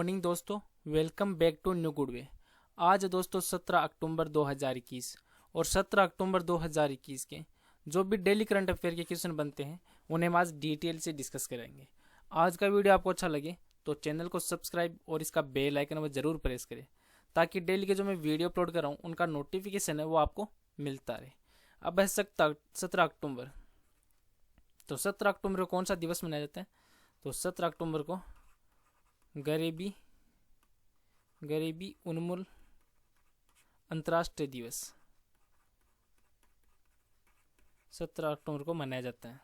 Morning दोस्तों, welcome back to new good way. आज दोस्तों 17 अक्टूबर 2021 और 17 अक्टूबर 2021 के जो भी डेली करंट अफेयर के क्वेश्चन बनते हैं उन्हें हम आज डिटेल से डिस्कस करेंगे। आज का वीडियो आपको अच्छा लगे तो चैनल को सब्सक्राइब और इसका बेल आइकन वो जरूर प्रेस करें ताकि डेली के जो मैं वीडियो अपलोड कर रहा हूँ उनका नोटिफिकेशन है वो आपको मिलता रहे। अब है 17 अक्टूबर, तो 17 अक्टूबर को कौन सा दिवस मनाया जाता है? तो 17 अक्टूबर को गरीबी उन्मूलन अंतर्राष्ट्रीय दिवस 17 अक्टूबर को मनाया जाता है।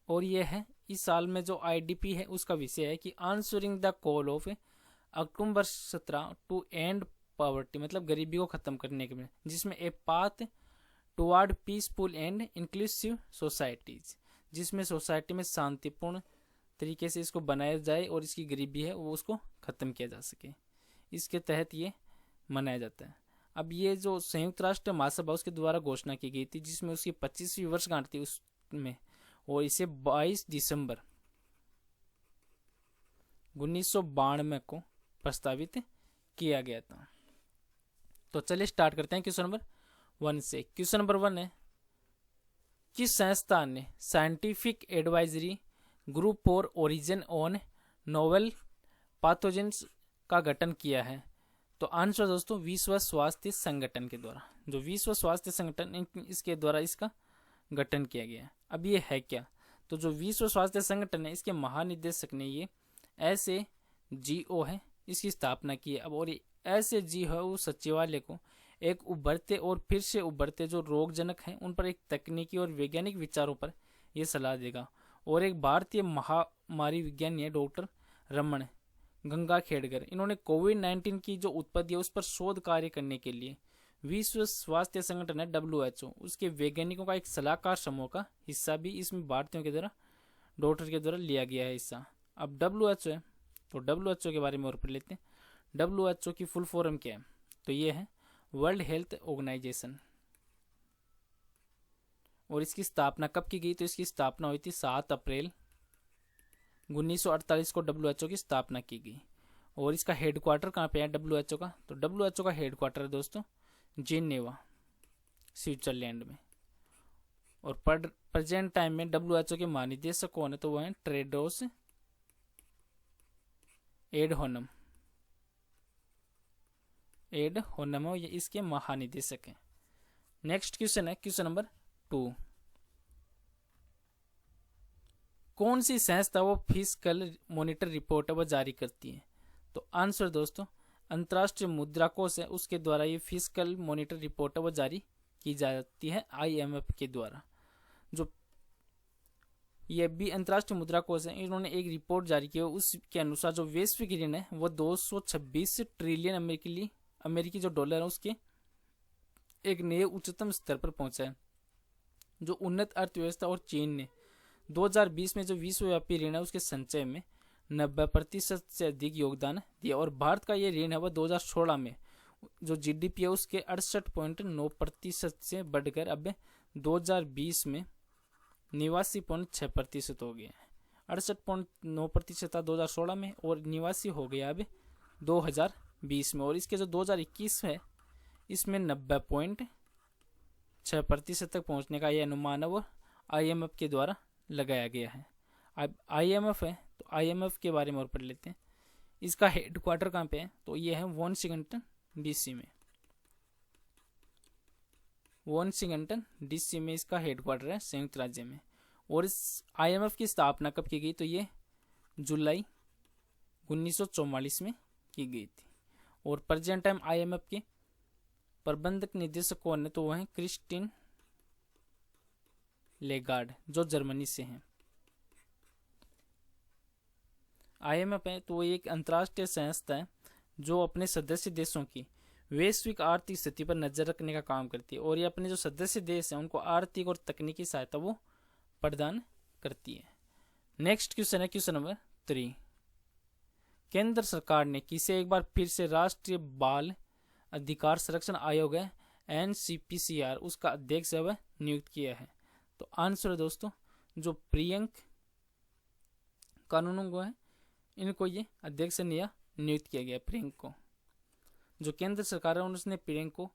और यह है इस साल में जो आईडीपी है उसका विषय है कि answering the call of October 17 to end poverty, मतलब गरीबी को खत्म करने के लिए, जिसमें a path toward peaceful and inclusive societies, जिसमें सोसाइटी में शांतिपूर्ण तरीके से इसको बनाया जाए और इसकी गरीबी है वो उसको ख़त्म किया जा सके। इसके तहत ये मनाया जाता है। अब ये जो संयुक्त राष्ट्र महासभा उसके द्वारा घोषणा की गई थी जिसमें उसकी 25वीं वर्षगांठ थी उसमें, और इसे 22 दिसंबर 1992 को प्रस्तावित किया गया था। तो चलिए स्टार्ट करते हैं क्वेश्चन नंबर 1 से। क्वेश्चन नंबर 1 है, किस संस्थान ने scientific advisory group for origin on novel pathogens का गठन किया है? तो आंसर दोस्तों विश्व स्वास्थ्य संगठन के द्वारा, जो विश्व स्वास्थ्य संगठन इसके द्वारा इसका गठन किया गया है। अब ये है क्या? तो जो विश्व स्वास्थ्य संगठन है इसके महानिदेशक ने ये SAGO है इसकी स्थापना की है। अब और SAGO है वो सचिवालय को एक उभरते और फिर से उभरते जो रोगजनक हैं उन पर एक तकनीकी और वैज्ञानिक विचारों पर यह सलाह देगा। और एक भारतीय महामारी विज्ञानी है डॉक्टर रमन गंगाखेड़कर, इन्होंने कोविड-19 की जो उत्पत्ति है उस पर शोध कार्य करने के लिए विश्व स्वास्थ्य संगठन है WHO उसके वैज्ञानिकों का एक सलाहकार समूह का हिस्सा भी इसमें भारतीयों के द्वारा डॉक्टर के द्वारा लिया गया है हिस्सा। अब WHO है तो WHO के बारे में और पढ़ लेते हैं। WHO की फुल फॉर्म क्या है? तो ये है वर्ल्ड हेल्थ ऑर्गेनाइजेशन। और इसकी स्थापना कब की गई? तो इसकी स्थापना हुई थी 7 अप्रैल 1948 को WHO की स्थापना की गई। और इसका हेडक्वार्टर कहाँ पे है WHO का? तो WHO का हेडक्वार्टर है दोस्तों जेनेवा स्विट्जरलैंड में। और प्रेजेंट टाइम में WHO के महानिदेशक कौन है? तो वो है टेड्रोस एडहोनम ये इसके महानिदेशक हैं। नेक्स्ट क्वेश्चन है क्वेश्चन नंबर 2, कौन सी संस्था वो फिस्कल मॉनिटर रिपोर्ट है वो जारी करती है? तो आंसर दोस्तों अंतर्राष्ट्रीय मुद्रा कोष है उसके द्वारा ये फिस्कल मॉनिटर रिपोर्ट है वो जारी की जाती है IMF के द्वारा। जो ये भी अंतर्राष्ट्रीय मुद्रा कोष है इन्होंने एक रिपोर्ट जारी की है उसके अनुसार जो वैश्विक ऋण है वो 226 ट्रिलियन अमेरिकी जो डॉलर है उसके एक नए उच्चतम स्तर पर पहुंचा है। जो उन्नत अर्थव्यवस्था और चीन ने 2020 में जो विश्वव्यापी ऋण है उसके संचय में 90% से अधिक योगदान दिया। और भारत का ये ऋण है वह 2016 में जो GDP है उसके 68.9% से बढ़कर अब 2020 में 89.6% हो गया है। 68.9% था 2016 में और 89 हो गया अब 2020 में। और इसके जो 2021 है इसमें 90.6% तक पहुंचने का यह अनुमान है वो IMF के द्वारा लगाया गया है। अब IMF है तो IMF के बारे में और पढ़ लेते हैं। इसका हेडक्वार्टर कहाँ पे है? तो ये है वाशिंगटन DC में। वाशिंगटन DC में इसका हेडक्वार्टर है संयुक्त राज्य में। और इस IMF की स्थापना कब की गई? तो ये जुलाई 1944 में की गई थी। और प्रेजेंट टाइम IMF के प्रबंधक निदेशक कौन है? तो वो है क्रिस्टीन लेगार्ड जो जर्मनी से हैं। IMF है तो एक अंतर्राष्ट्रीय संस्था है जो अपने सदस्य देशों की वैश्विक आर्थिक स्थिति पर नजर रखने का काम करती है। और ये अपने जो सदस्य देश हैं उनको आर्थिक और तकनीकी सहायता वो प्रदान करती है। नेक्स्ट क्वेश्चन है क्वेश्चन नंबर 3, केंद्र सरकार ने किसे एक बार फिर से राष्ट्रीय बाल अधिकार संरक्षण आयोग है NCPCR उसका अध्यक्ष है वह नियुक्त किया है? तो आंसर है दोस्तों जो प्रियंक कानूनगो है इनको ये अध्यक्ष नया नियुक्त किया गया प्रियंक को। जो केंद्र सरकार है उसने प्रियंक को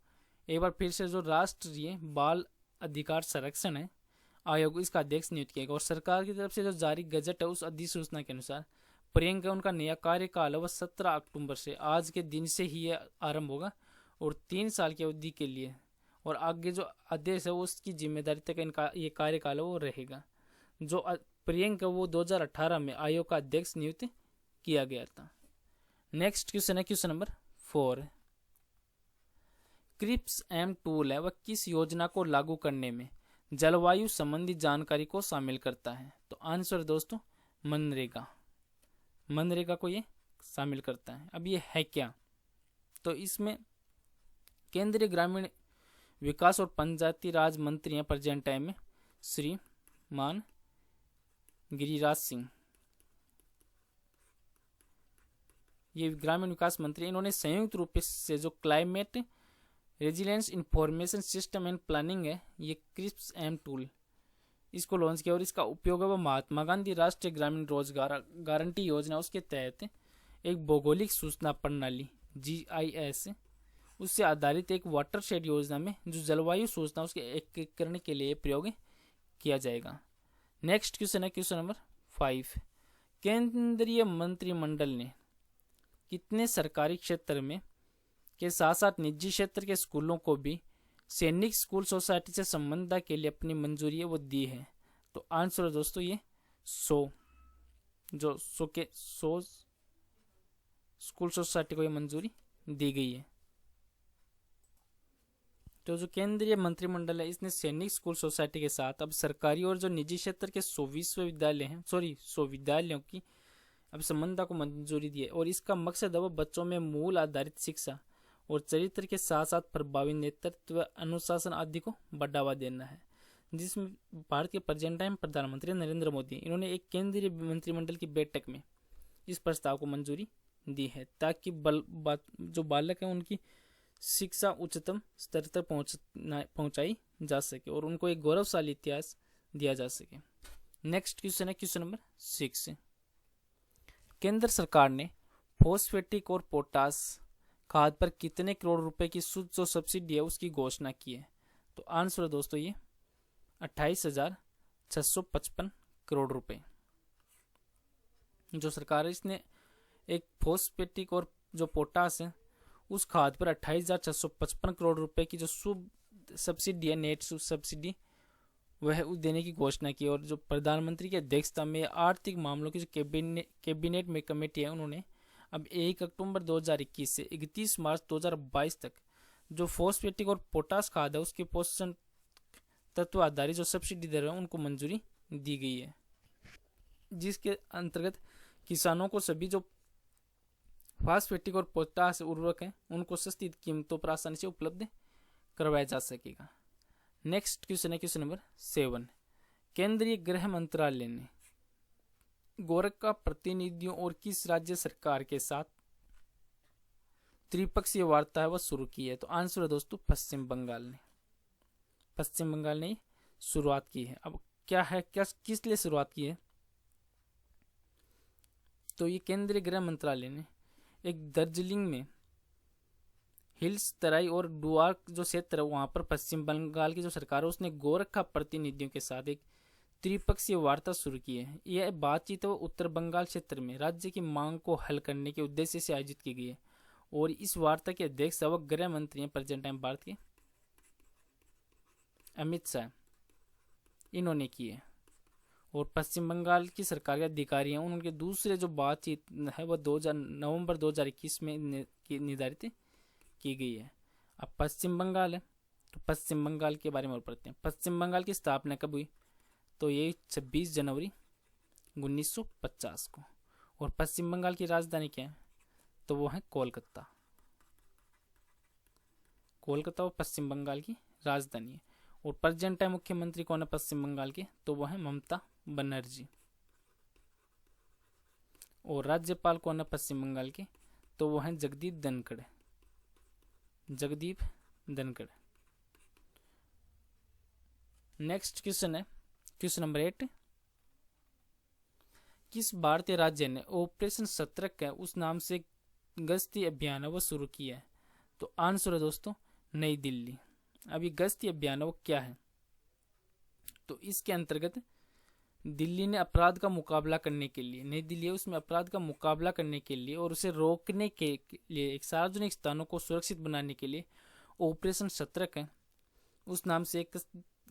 एक बार फिर से जो राष्ट्रीय बाल अधिकार संरक्षण है आयोग, इसका अध्यक्ष नियुक्त किया गया। और सरकार की तरफ से जो जारी गजट है उस अधिसूचना के अनुसार प्रियंका उनका नया कार्यकाल वह 17 अक्टूबर से आज के दिन से ही आरंभ होगा और 3 साल की अवधि के लिए, और आगे जो अध्यक्ष है वो उसकी जिम्मेदारी तक इनका ये कार्यकाल है वो रहेगा। जो प्रियंका वो 2018 में आयोग का अध्यक्ष नियुक्त किया गया था। नेक्स्ट क्वेश्चन है क्वेश्चन नंबर 4। क्रिप्स एम टूल है वह किस योजना को लागू करने में जलवायु संबंधी जानकारी को शामिल करता है? तो आंसर दोस्तों मनरेगा। मनरेगा को ये शामिल करता है। अब ये है क्या? तो इसमें केंद्रीय ग्रामीण विकास और पंचायती राज मंत्री हैं प्रेजेंट टाइम में श्रीमान गिरिराज सिंह, ये ग्रामीण विकास मंत्री। इन्होंने संयुक्त रूप से जो climate resilience information system and planning है ये क्रिप्स एम टूल इसको लॉन्च किया, और इसका उपयोग है वह महात्मा गांधी राष्ट्रीय ग्रामीण रोजगार गारंटी योजना उसके तहत एक भौगोलिक सूचना प्रणाली GIS उससे आधारित एक वाटरशेड योजना में जो जलवायु सूचना उसके एकीकरण के लिए प्रयोग किया जाएगा। नेक्स्ट क्वेश्चन है क्वेश्चन नंबर 5। केंद्रीय मंत्रिमंडल ने कितने सरकारी क्षेत्र में के साथ साथ निजी क्षेत्र के स्कूलों को भी सैनिक स्कूल सोसाइटी से संबंध के लिए अपनी मंजूरी है वो दी है? तो आंसर है दोस्तों ये 100 स्कूल सोसाइटी को ये मंजूरी दी गई है। तो जो केंद्रीय मंत्रिमंडल है इसने सैनिक स्कूल सोसाइटी के साथ अब सरकारी और जो निजी क्षेत्र के 100 विद्यालयों की अब संबंधा को मंजूरी दी है, और इसका मकसद है वो बच्चों में मूल आधारित शिक्षा और चरित्र के साथ साथ प्रभावी नेतृत्व अनुशासन आदि को बढ़ावा देना है। जिसमें भारत के प्रेजेंट टाइम प्रधानमंत्री नरेंद्र मोदी इन्होंने एक केंद्रीय मंत्रिमंडल की बैठक में इस प्रस्ताव को मंजूरी दी है ताकि जो बालक है उनकी शिक्षा उच्चतम स्तर तक पहुंचाई जा सके और उनको एक गौरवशाली इतिहास दिया जा सके। नेक्स्ट क्वेश्चन है क्वेश्चन नंबर 6। केंद्र सरकार ने फॉस्फेटिक और पोटास खाद पर कितने करोड़ रुपए की शुद्ध जो सब्सिडी है उसकी घोषणा की है? तो आंसर है दोस्तों ये 28,655 करोड़ रुपए जो सरकार है इसने एक फॉस्फेटिक और जो पोटास है उस खाद पर 28,655 करोड़ रुपए की जो शुद्ध सब्सिडी है नेट सब्सिडी वह देने की घोषणा की। और जो प्रधानमंत्री की अध्यक्षता में आर्थिक मामलों की जो कैबिनेट में कमेटी है उन्होंने अब 1 अक्टूबर 2021 से 31 मार्च 2022 तक जो फॉस्फेटिक और पोटास खाद है उसके पोषण तत्व आधारित जो सब्सिडी दर है उनको मंजूरी दी गई है, जिसके अंतर्गत किसानों को सभी जो फॉस्फेटिक और पोटास उर्वरक हैं उनको सस्ती कीमतों पर आसानी से उपलब्ध करवाया जा सकेगा। नेक्स्ट क्वेश्चन है क्वेश्चन नंबर 7। केंद्रीय गृह मंत्रालय ने गोरखा प्रतिनिधियों और किस राज्य सरकार के साथ त्रिपक्षीय वार्ता है वह शुरू की है? तो आंसर है दोस्तों पश्चिम बंगाल ने शुरुआत की है। अब क्या है किस लिए शुरुआत की है? तो ये केंद्रीय गृह मंत्रालय ने एक दार्जिलिंग में हिल्स तराई और डुआर्क जो क्षेत्र है वहां पर पश्चिम बंगाल की जो सरकार है उसने गोरखा प्रतिनिधियों के साथ एक त्रिपक्षीय वार्ता शुरू की है। यह बातचीत उत्तर बंगाल क्षेत्र में राज्य की मांग को हल करने के उद्देश्य से आयोजित की गई है, और इस वार्ता के अध्यक्ष व गृह मंत्री हैं प्रेजेंट टाइम भारत के अमित शाह इन्होंने की है। और पश्चिम बंगाल की सरकार के अधिकारी हैं उनके दूसरे जो बातचीत है वह नवंबर 2021 में निर्धारित की गई है। अब पश्चिम बंगाल है तो पश्चिम बंगाल के बारे में और पढ़ते हैं। पश्चिम बंगाल की स्थापना कब हुई? तो ये 26 जनवरी 1950 को। और पश्चिम बंगाल की राजधानी क्या है? तो वो है कोलकाता। कोलकाता वो पश्चिम बंगाल की राजधानी है। और प्रेजेंट टाइम मुख्यमंत्री कौन है पश्चिम बंगाल के? तो वो है ममता बनर्जी। और राज्यपाल कौन है पश्चिम बंगाल के? तो वो है जगदीप धनखड़। नेक्स्ट क्वेश्चन है क्वेश्चन नंबर 8। किस भारतीय राज्य ने ऑपरेशन सतर्क है उस नाम से गश्ती अभियान वो शुरू किया है? तो आंसर है दोस्तों नई दिल्ली। अभी गश्ती अभियान वो क्या है? तो इसके अंतर्गत दिल्ली ने अपराध का मुकाबला करने के लिए, नई दिल्ली है उसमें अपराध का मुकाबला करने के लिए और उसे रोकने के लिए एक सार्वजनिक स्थानों को सुरक्षित बनाने के लिए ऑपरेशन सतर्क है उस नाम से एक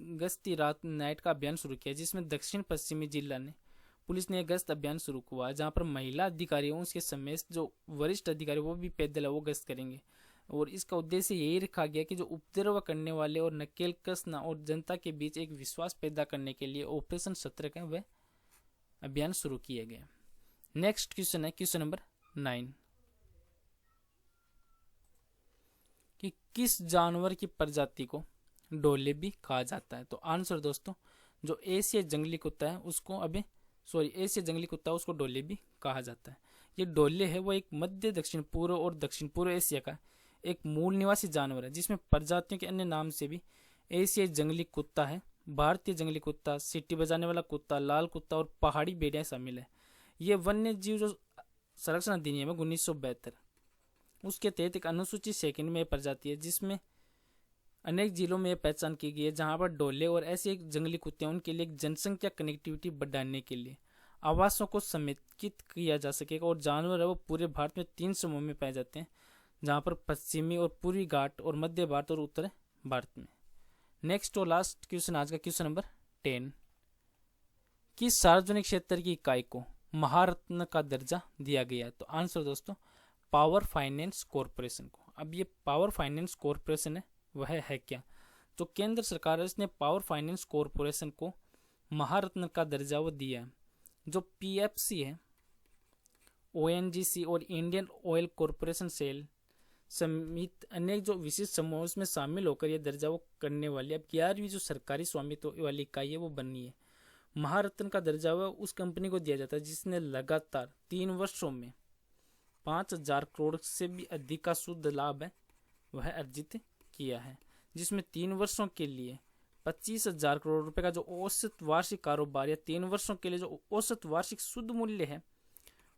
गश्ती रात नाइट का अभियान शुरू किया, जिसमें दक्षिण पश्चिमी जिला ने पुलिस ने गश्त अभियान शुरू हुआ, जहां पर महिला अधिकारियों उसके समेत जो वरिष्ठ अधिकारी वो भी पैदल वो गश्त करेंगे। और इसका उद्देश्य यही रखा गया कि जो उपद्रव करने वाले और नकेल कसना और जनता के बीच एक विश्वास पैदा करने के लिए ऑपरेशन सतर्क है वह अभियान शुरू किया गया। नेक्स्ट क्वेश्चन है क्वेश्चन नंबर 9 कि किस जानवर की प्रजाति को डोले भी कहा जाता है? तो आंसर दोस्तों जो एशियाई जंगली कुत्ता है उसको एशियाई जंगली कुत्ता उसको डोले भी कहा जाता है। ये डोले है वो एक मध्य दक्षिण पूर्व और दक्षिण पूर्व एशिया का एक मूल निवासी जानवर है, जिसमें प्रजातियों के अन्य नाम से भी एशियाई जंगली कुत्ता है, भारतीय जंगली कुत्ता, सीटी बजाने वाला कुत्ता, लाल कुत्ता और पहाड़ी भेड़िया शामिल है। ये वन्य जीव जो संरक्षण अधिनियम है 1972 उसके तहत एक अनुसूचित सेकंड में प्रजाति है, जिसमें अनेक जिलों में पहचान की गई है जहां पर डोले और ऐसे जंगली कुत्ते उनके लिए जनसंख्या कनेक्टिविटी बढ़ाने के लिए आवासों को समेकित किया जा सकेगा। और जानवर है वो पूरे भारत में 3 समूह में पाए जाते हैं, जहां पर पश्चिमी और पूर्वी घाट और मध्य भारत और उत्तर भारत में। नेक्स्ट और लास्ट क्वेश्चन आज का क्वेश्चन नंबर 10 किस सार्वजनिक क्षेत्र की इकाई को महारत्न का दर्जा दिया गया है? तो आंसर दोस्तों पावर फाइनेंस कॉरपोरेशन को। अब ये पावर फाइनेंस कॉरपोरेशन है वह है क्या? तो केंद्र सरकार है इसने पावर फाइनेंस कॉरपोरेशन को महारत्न का दर्जा वो दिया है। जो पीएफसी है, ओएनजीसी और इंडियन ऑयल कॉरपोरेशन सेल समेत अनेक जो विशिष्ट समूह उसमें शामिल होकर यह दर्जा वो करने वाली अब 11वीं जो सरकारी स्वामित्व वाली इकाई है वो बननी है। महारत्न का दर्जा वह उस कंपनी को दिया जाता है जिसने लगातार 3 वर्षों में 5,000 करोड़ से भी अधिक का शुद्ध लाभ है वह अर्जित किया है, जिसमें 3 वर्षों के लिए 25,000 करोड़ रुपए का जो औसत वार्षिक कारोबार या 3 वर्षों के लिए जो औसत वार्षिक शुद्ध मूल्य है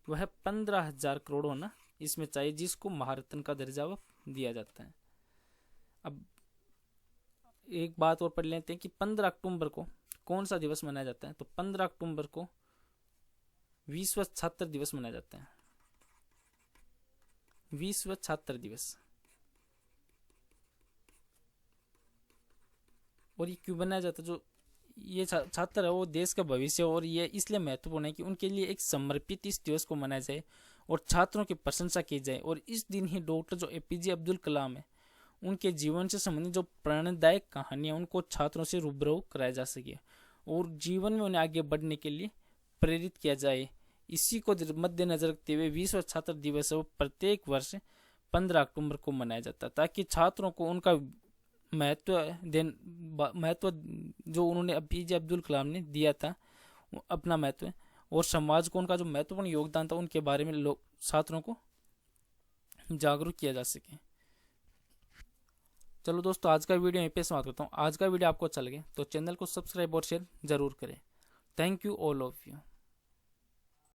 वह 15,000 करोड़ होना इसमें चाहिए, जिसको महारत्न का दर्जा वह दिया जाता है। अब एक बात और पढ़ लेते हैं कि 15 अक्टूबर को कौन सा दिवस मनाया जाता है? तो 15 अक्टूबर को विश्व छात्र दिवस मनाया जाता है, विश्व छात्र दिवस। और ये क्यों बनाया जाता है? जो ये छात्र है वो देश का भविष्य, और ये इसलिए महत्वपूर्ण है कि उनके लिए एक समर्पित इस दिवस को मनाया जाए और छात्रों की प्रशंसा की जाए। और इस दिन ही डॉक्टर जो एपीजे अब्दुल कलाम है उनके जीवन से संबंधित जो प्रेरणादायक कहानियां उनको छात्रों से रूबरू कराया जा सके और जीवन में उन्हें आगे बढ़ने के लिए प्रेरित किया जाए। इसी को मद्देनजर रखते हुए विश्व छात्र दिवस वो प्रत्येक वर्ष 15 अक्टूबर को मनाया जाता है, ताकि छात्रों को उनका महत्व जो उन्होंने एपीजे अब्दुल कलाम ने दिया था अपना महत्व, और समाज को उनका जो महत्वपूर्ण योगदान था उनके बारे में लोग छात्रों को जागरूक किया जा सके। चलो दोस्तों आज का वीडियो यहीं पे समाप्त करता हूँ। आज का वीडियो आपको अच्छा लगे तो चैनल को सब्सक्राइब और शेयर जरूर करें। Thank you all of you.